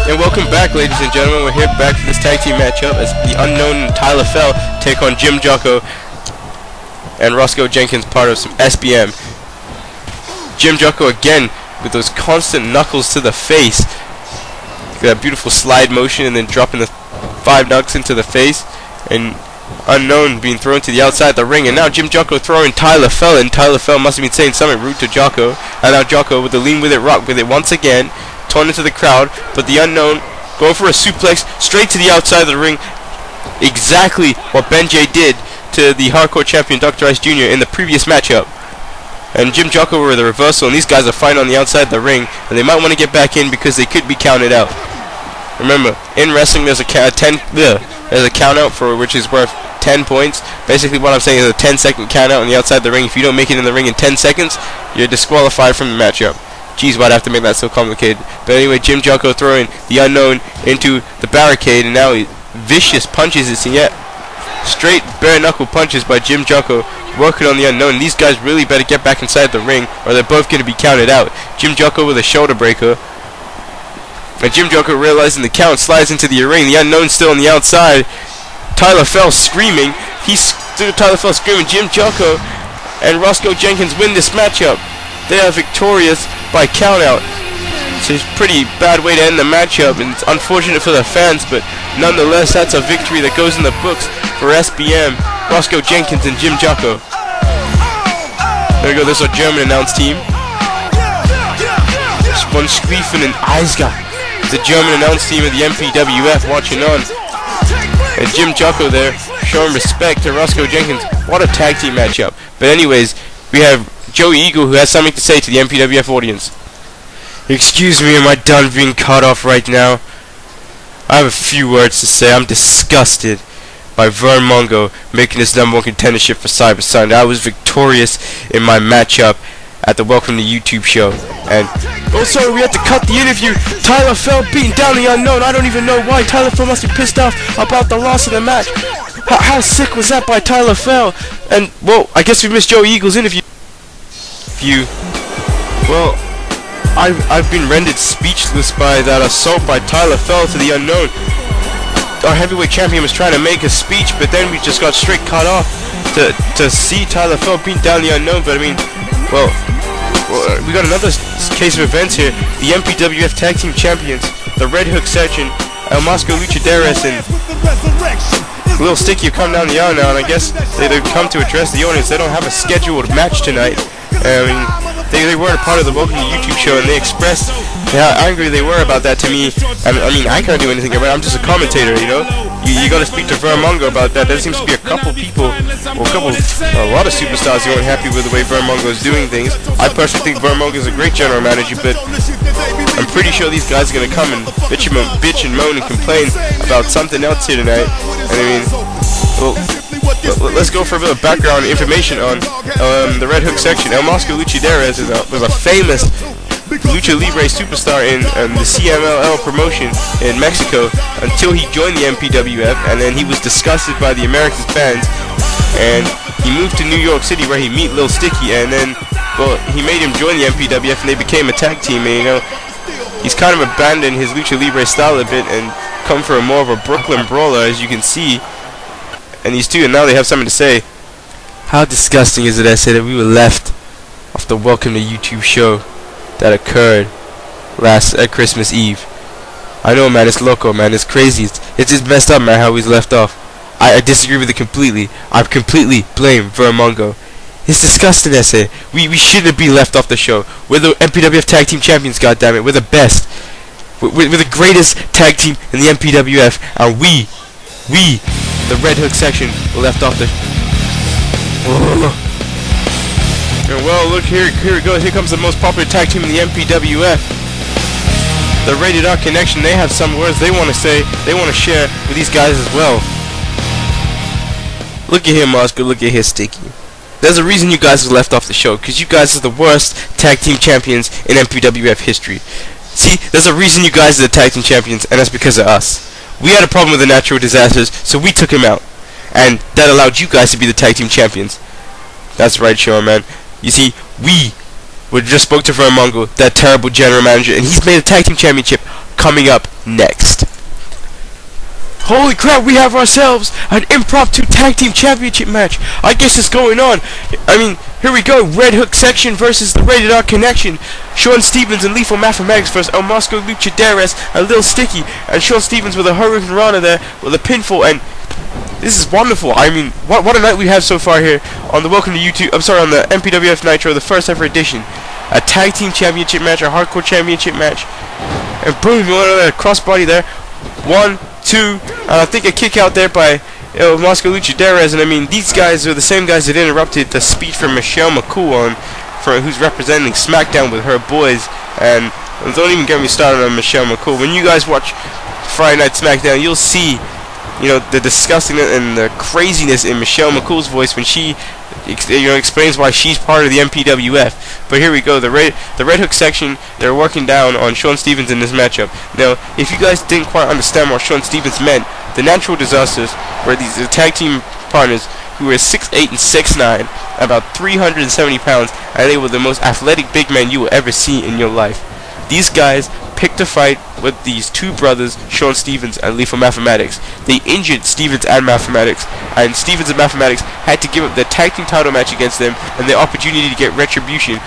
And welcome back, ladies and gentlemen. We're here back for this tag team matchup as the Unknown and Tyler Fell take on Jim Jocko and Roscoe Jenkins, part of some SBM. Jim Jocko again with those constant knuckles to the face. That beautiful slide motion and then dropping the 5 knucks into the face. And Unknown being thrown to the outside of the ring. And now Jim Jocko throwing Tyler Fell, and Tyler Fell must have been saying something rude to Jocko. And now Jocko with the lean with it, rock with it once again. Torn into the crowd, but the Unknown going for a suplex straight to the outside of the ring. Exactly what Ben J did to the hardcore champion Dr. Ice Jr. in the previous matchup. And Jim Jocko were the reversal, and these guys are fighting on the outside of the ring, and they might want to get back in because they could be counted out. Remember, in wrestling there's a count out for which is worth 10 points. Basically what I'm saying is a 10-second count out on the outside of the ring. If you don't make it in the ring in 10 seconds, you're disqualified from the matchup. Jeez, why'd I have to make that so complicated? But anyway, Jim Jocko throwing the Unknown into the barricade, and now vicious punches is yet. Straight bare knuckle punches by Jim Jocko working on the Unknown. These guys really better get back inside the ring or they're both going to be counted out. Jim Jocko with a shoulder breaker. And Jim Jocko realizing the count slides into the ring. The Unknown still on the outside. Tyler Fell screaming. Tyler Fell screaming. Jim Jocko and Roscoe Jenkins win this matchup. They are victorious by countout. So it's a pretty bad way to end the matchup, and it's unfortunate for the fans, but nonetheless, that's a victory that goes in the books for SBM, Roscoe Jenkins, and Jim Jocko. There we go, there's our German announce team. Von Schlieffen and Eisger, the German announce team of the MPWF watching on. And Jim Jocko there showing respect to Roscoe Jenkins. What a tag team matchup. But anyways, we have Joey Eagle who has something to say to the MPWF audience. Excuse me, am I done being cut off right now? I have a few words to say. I'm disgusted by Vern Mongo making his #1 contendership for Cyber Sunday. I was victorious in my matchup at the Welcome to YouTube show. And oh, sorry, we had to cut the interview. Tyler Fell beating down the Unknown. I don't even know why. Tyler Fell must be pissed off about the loss of the match. How sick was that by Tyler Fell? And, well, I guess we missed Joey Eagle's interview. Well, I've been rendered speechless by that assault by Tyler Fell to the Unknown. Our heavyweight champion was trying to make a speech, but then we just got straight cut off to see Tyler Fell beat down the Unknown. But I mean, well, we got another case of events here. The MPWF Tag Team Champions, the Red Hook section, El Mosco Luchaderos and Little Sticky have come down the aisle now, and I guess they've come to address the audience. They don't have a scheduled match tonight. I mean, they weren't a part of the Welcome to YouTube show, and they expressed how angry they were about that to me. I mean, I can't do anything about it. I'm just a commentator, you know. You got to speak to Vern Mongo about that. There seems to be a couple people, a lot of superstars who aren't happy with the way Vern Mongo is doing things. I personally think Vern Mongo is a great general manager, but I'm pretty sure these guys are gonna come and bitch and moan and complain about something else here tonight. And I mean, well, let's go for a bit of background information on the Red Hook section. El Mosco Luchaderos was a famous Lucha Libre superstar in the CMLL promotion in Mexico until he joined the MPWF, and then he was disgusted by the American fans, and he moved to New York City where he met Lil Sticky, and then, well, he made him join the MPWF, and they became a tag team. And, you know, he's kind of abandoned his Lucha Libre style a bit and come for more of a Brooklyn brawler, as you can see. And these two, and now they have something to say. How disgusting is it, I say, that we were left off the Welcome to YouTube show that occurred last Christmas Eve. I know, man, it's loco, man, it's crazy, it's just messed up, man, how he's left off. I disagree with it completely. I completely blame Vern Mongo. It's disgusting, I say. We shouldn't be left off the show. We're the MPWF Tag Team Champions, goddammit. We're the best. We're the greatest tag team in the MPWF, and we, the Red Hook section, were left off the And well, look, here it goes. Here comes the most popular tag team in the MPWF. The Rated R Connection. They have some words they want to say, they want to share with these guys as well. Look at here, Moscow. Look at here, Sticky. There's a reason you guys were left off the show, because you guys are the worst tag team champions in MPWF history. See, there's a reason you guys are the tag team champions, and that's because of us. We had a problem with the natural disasters, so we took him out. And that allowed you guys to be the tag team champions. That's right, Sean, man. You see, we just spoke to Vern Mongo, that terrible general manager, and he's made a tag team championship coming up next. Holy crap, we have ourselves an impromptu tag team championship match. I guess it's going on. I mean, here we go. Red Hook section versus the Rated R Connection. Sean Stevens and Lethal Mathematics versus El Mosco Luchaderas and Lil Sticky. And Sean Stevens with a Hurricane Rana there with a pinfall. And this is wonderful. I mean, what a night we have so far here on the Welcome to YouTube. I'm sorry, on the MPWF Nitro, the first ever edition. A tag team championship match, a hardcore championship match. And boom, you want a crossbody there. 1, 2, and I think a kick out there by El Mosco Luchaderas. And I mean, these guys are the same guys that interrupted the speech from Michelle McCool who's representing SmackDown with her boys. And don't even get me started on Michelle McCool. When you guys watch Friday Night SmackDown, you'll see, you know, the disgustingness and the craziness in Michelle McCool's voice when she, you know, explains why she's part of the MPWF. But here we go, the Red Hook section. They're working down on Sean Stevens in this matchup. Now, if you guys didn't quite understand what Sean Stevens meant, the Natural Disasters were these tag team partners who were 6'8" and 6'9", about 370 pounds, and they were the most athletic big men you will ever see in your life. These guys picked a fight with these two brothers, Sean Stevens and Lethal Mathematics. They injured Stevens and Mathematics, and Stevens and Mathematics had to give up their tag team title match against them and their opportunity to get retribution.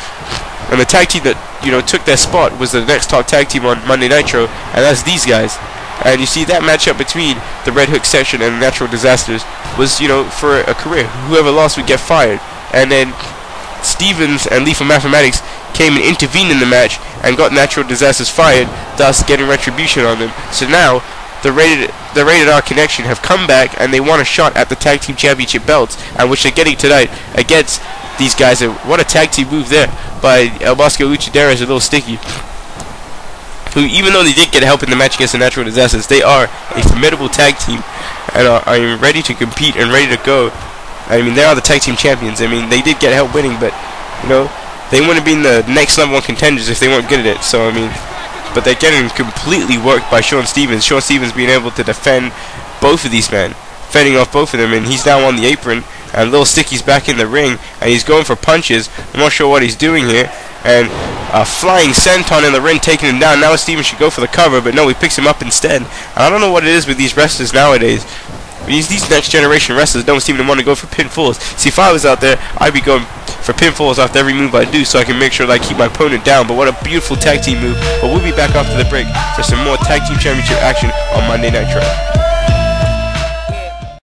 And the tag team that, you know, took their spot was the next top tag team on Monday Nitro, and that's these guys. And you see that matchup between the Red Hook section and Natural Disasters was, you know, for a career. Whoever lost would get fired. And then Stevens and Lethal Mathematics came and intervened in the match and got Natural Disasters fired, thus getting retribution on them. So now the Rated R Connection have come back and they want a shot at the tag team championship belts, and which they're getting tonight against these guys. And what a tag team move there by El Mosco Luchaderas and Lil Sticky, who, even though they did get help in the match against the Natural Disasters, they are a formidable tag team and are ready to compete and ready to go. I mean, they are the tag team champions. I mean, they did get help winning, but, you know, they wouldn't have been the next level 1 contenders if they weren't good at it. So, I mean, but they're getting completely worked by Sean Stevens. Sean Stevens being able to defend both of these men, fending off both of them, and he's now on the apron, and Lil Sticky's back in the ring, and he's going for punches. I'm not sure what he's doing here, and a flying senton in the ring taking him down. Now Stevens should go for the cover, but no, he picks him up instead. And I don't know what it is with these wrestlers nowadays. These next generation wrestlers don't seem to want to go for pinfalls. See, if I was out there, I'd be going for pinfalls after every move I do, so I can make sure that I keep my opponent down. But what a beautiful tag team move. But we'll be back after the break for some more tag team championship action on Monday Nitro.